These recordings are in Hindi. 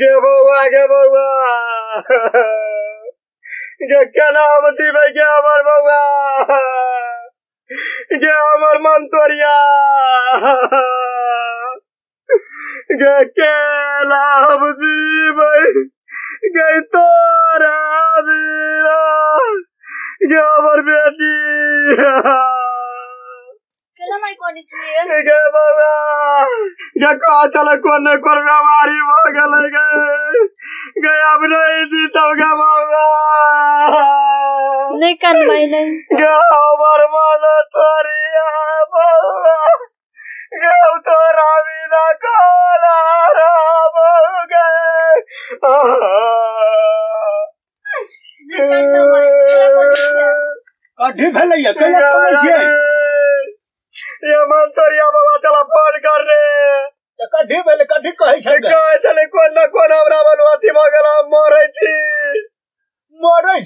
गे बउआ गे क्या नाम थी भाई गे हमर बउआ गे हमर मन तोरिया गे के नाम थी भाई गे तोरा मीरा गे हमर बेटी चलो मैं कौन चाहिए गे बउआ गे कहा चले कौन बीमारी हो गए गे अब नहीं जीतोगे बउआ नहीं कनवाई नहीं गे हमर मन तोरिया बउआ गे तोरा बिना कोला राम गए कथी भेलैया कैला कोन छियै ये मन तोरिया बाबा चला फोन कर रे कथी भेलै कथी कहै छै कहै चले कोन न कोन हमरा बनवाती भगला मरै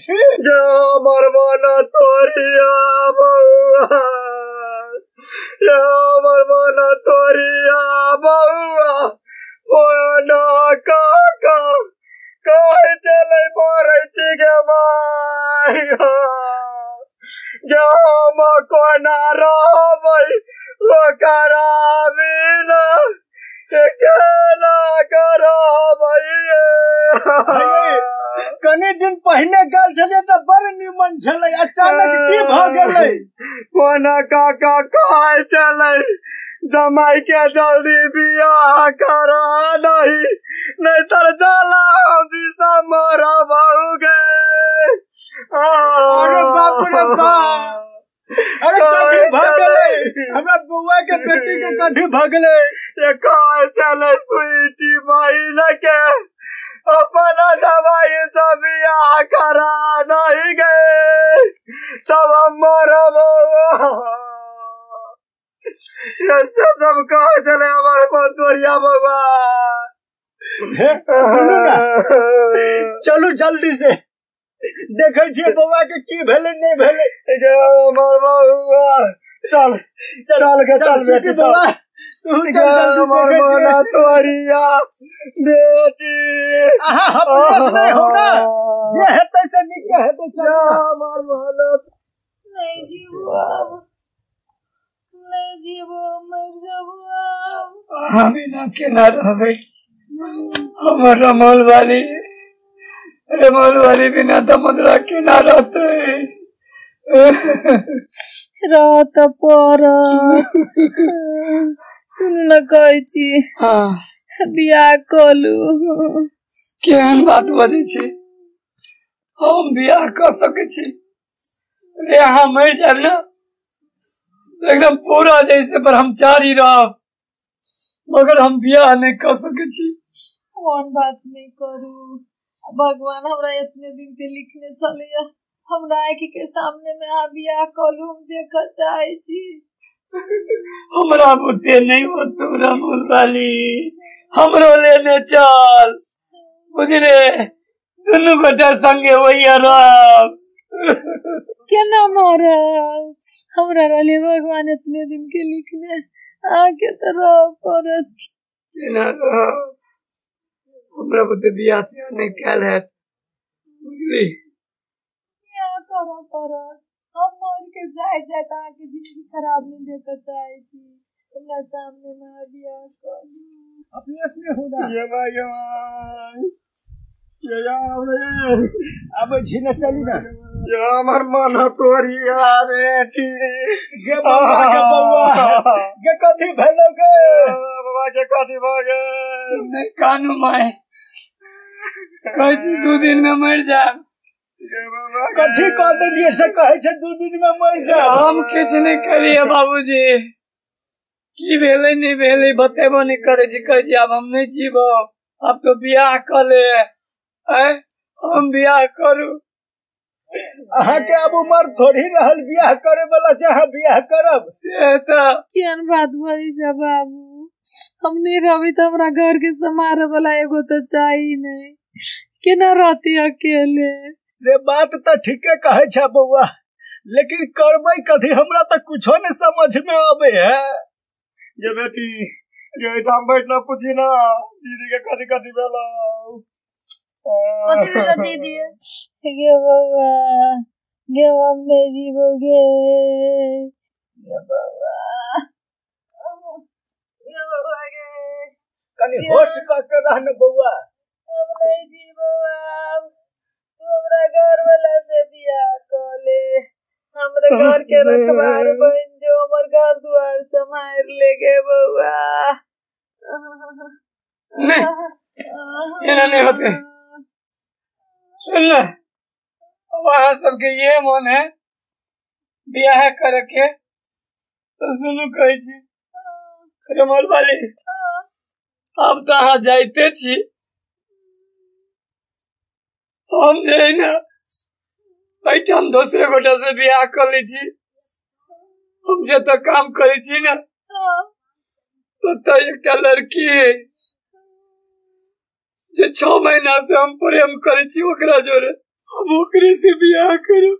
छी जे हमर मन तोरिया बउआ ये हमर मन तोरिया बउआ फोन काका कहै चले मरै छी गे माय गे हम कोना रहबै ओकरा बिना केना करबै कनी दिन पहिने गेल छलियै तऽ बड़ निमन छलै अचानक की भऽ गेलै कोना काका कहै चलै जमाई के जल्दी बियाह करा नहीं तर जला दिशा मरा बहुगे अरे बाप रे बाप अरे कथी भऽ गेलै हमरा बउआ के बेटी के कथी भऽ गेलै ये कहै चलै स्वीटी बहिन के अपना दवाई से बियाह करा नहीं गए तब हम मरब ये सब कहै चले हमारे मन तोरिया बउआ चलू जल्दी से देखै छियै बउआ के की भेलै नहीं भेलै हमर बउआ चल बेटी बउआ तू चल हमर मन तोरिया बेटी हपलेस नहीं हो ना जे हेतै से नीक हेतै चल हमर मन नहीं जीवो अब नहीं जीवो मर जाबो हम ना केना रहबै हमर रमल वाली बिना दमदरा केना रहतै रात पर सुन न कहै छी बियाह कलू केहन बात बजै छी हम बियाह कर सकै छी रे अहाँ मर जाब ना एकदम पूरा जैसे ब्रह्मचारी रहब मगर हम बियाह नहीं कर सकै छी कौन बात नहीं करू भगवान हमरा इतने दिन के लिखने चलिए हमरा आँखि के सामने में आ बियाह कलू हम देख चाहे छी हमरा बुते नहीं हो तोरा मुरबाली हमरो लेने चल बुझले दुनू गोटा संगे वही रहब केना मरब हमरा रहले भगवान इतने दिन के लिखने आगे तो रह परत केना रहब हमरा बुते बियाह नहीं कैल है बुझली क्या करो परत हम मर के जाए आगे जिंदगी खराब नहीं देकर चाहे थी हमरा सामने में बियाह कलू अपने से होगा ये यार अब झिने चली ना ये हमर मन तोरिया बेटी गे बउआ गे कथी भेलो गे बाबा के कथी भ गेल नहीं कानू माय कहै छी 2 दिन में मर जाब कथी कह देलिए से कहै छै 2 दिन में मर जाब हम किछ नहीं करिए बाबूजी की भेलै नहीं भेलै बतेबो नहीं करे छी कहै छी अब हम नहीं जीबो अब तो बियाह कर ले हम बियाह करू अहाँ के अब उम्र थोड़ी रहल बियाह करे वाला चाहे बियाह करब से त केहन बात भई जा बाबू हम नहीं रहबी तो हमरा घर के समारे वाला एगो तो चाहिए नहीं केना रहती अकेले से बात तो ठीके कहे छ बउआ लेकिन करबै कथी हमरा तो कुछो नहीं समझ में आवे है ये बेटी ये टाइम बैठ ना पूछी ना दीदी के कदी कदी बेला कथी बेला दीदी गे बाबा गे हमने जीवोगे गे बाबा गे कनी होश का रहने बउआ हम नहीं जीवो अब तू हमरा घर वाला से बियाह कर ले हमरे घर के रखवार बन जो हमर घर द्वार संभाल ले गे बउआ नहीं ये नहीं होते सुन ले वहाँ सबके ये मन है बियाह करके तो सुनू कहे छी रमोल वाली अब तो अहाँ जाइते छी हम जे ना हम दूसरे गोटा से बियाह कर ली छी हम जे तो काम करे छी ना तो एक लड़की है जे 6 महीना से हम प्रेम करे छी ओकरा जोरे हम ओकरे से बियाह करो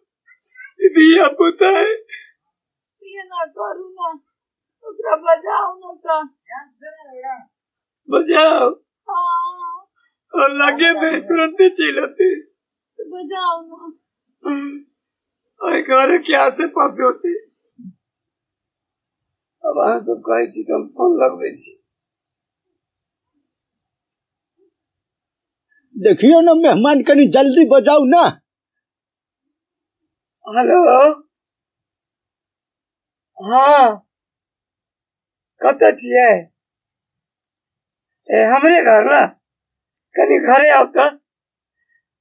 दिया पुता है ये ना करू ना ओकरा बजाओ ना का बजाओ हाँ और लगे में तुरंत चिल्लाते बजाओ ना और घर के आसे पास होते अब अहाँ सब कहे छी तो हम फोन लगबे छी देखियो ना मेहमान कनी जल्दी बजाओ ना हेलो हाँ कत छिए हमरे घर ना कनी घरे आओ तो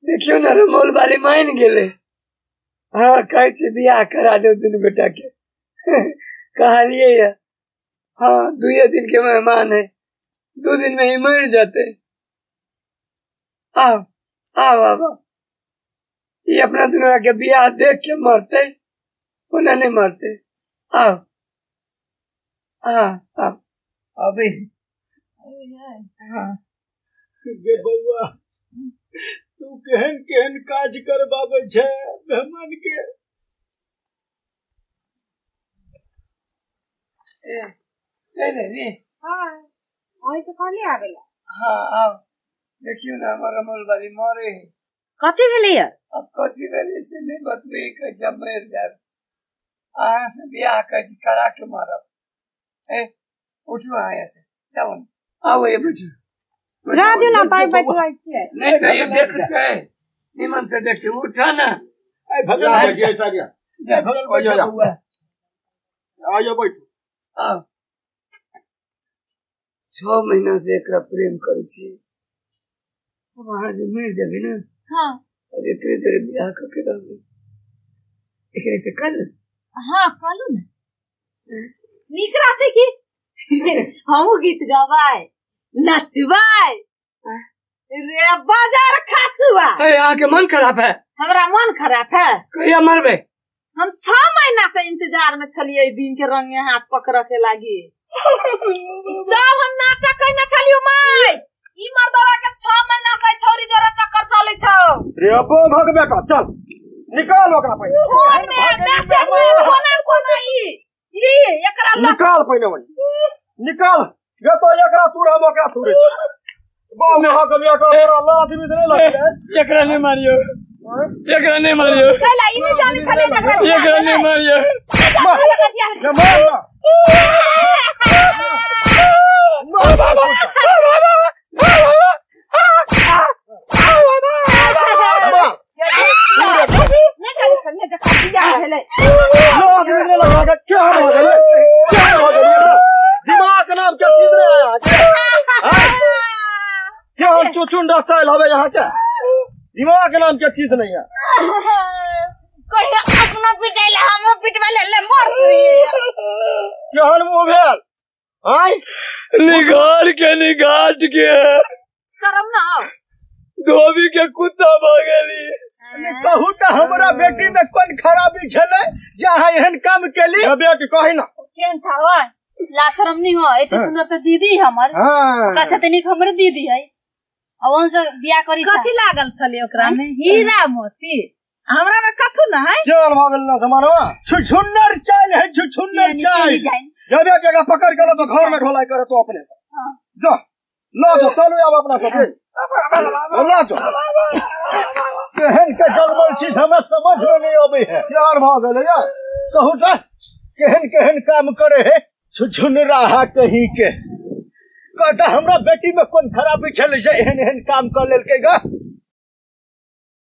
देखियो ना रमोल वाली मान गेले हाँ कहे छी बियाह करा दो दुनू बेटा के कहलिए हाँ 2 दिन के मेहमान है 2 दिन में ही मर जाते आओ आओ बाबा ये अपना दुनिया के बियाह देख के मरते उन्हें नहीं मरते आओ हाँ आओ अभी हाँ गे बउआ तू केहन केहन काज करबाबै छै मेहमान के चले रे हाँ वही तो खाली आ गेला हाँ आओ देखियो ना हमारा मोल वाली मरे कथी भेलै अब कथी भेलै से नहीं बतबे कैसे मर जाए अहाँ से बियाह कैसे करा के मारब उठो यहाँ से जाओ आओ ये बैठो राजू ना पाई बैठवाई छियै नहीं तो ये देखते है निमन से देखते उठा ना ए भगला है जे सारिया जा भगल बैठो हुआ आयो बैठ आओ 6 महीना से एकरा प्रेम करै छी अब अहाँ जे मर जाबे ना हाँ अब एकरे जरे बियाह करके रहबे एकरे से कल हाँ कलू ना नीक रहते की हम गीत गवाए नचवाए रे बाजार खासुआ यहाँ के मन खराब है हमरा मन खराब है कहिया मरबे हम 6 महीना से इंतजार में छलिए दिन के रंगे हाथ पकड़ के लागी सब हम नाटक करना छलियो माय ई मर्दवा के 6 महीना से छोरी जोरा चक्कर चले छौ रे अबो भगबे का चल निकाल ओकरा पहिले फोन में मैसेज में कोना ई एकरा निकाल पहिले वही निकाल ये तो एकरा तूरा मका तूरे बाव में हक में का ला आदमी से नहीं लगे एकरा नहीं मारियो एकरा नहीं मारियो कला ई नहीं जाने छले जकरा एकरा नहीं मारियो ये मार ना दिमाग नाम क्या चीज क्या हम चुचुंडा चाल हवे यहाँ के दिमाग के नाम क्या चीज नहीं है अपना पिटाइले हम पिटवाले ले मर क्या हन मुंह भेल आई निगार के निगाट के शर्म ना हो धोबी के कुत्ता भागेली कहू त हमरा बेटी में कोन खराबी छले जहाँ एहन काम केली बेटी कहि ना केन छावा ला शर्म नहीं हो एते सुंदर त दीदी हमर हां कसे तनी हमर दीदी है अवन से बियाह करी कथि लागल छले ओकरा में हीरा मोती हमरा में कथु न है क्या भागल ना समानवा छुछुन्नर चाल है छुछुन्नर चाल जब एक जगह पकड़ के लो तो घर में ढोलाई करे तो अपने से जा ला तो चलो अब अपना सब ला तो केहन के जलमल चीज हमें समझ में नहीं आवे है यार भागल है यार कहू त केहन काम करे है छुछुन रहा कहीं के कहता हमरा बेटी में कौन खराबी चले एहन काम कर लेल के गा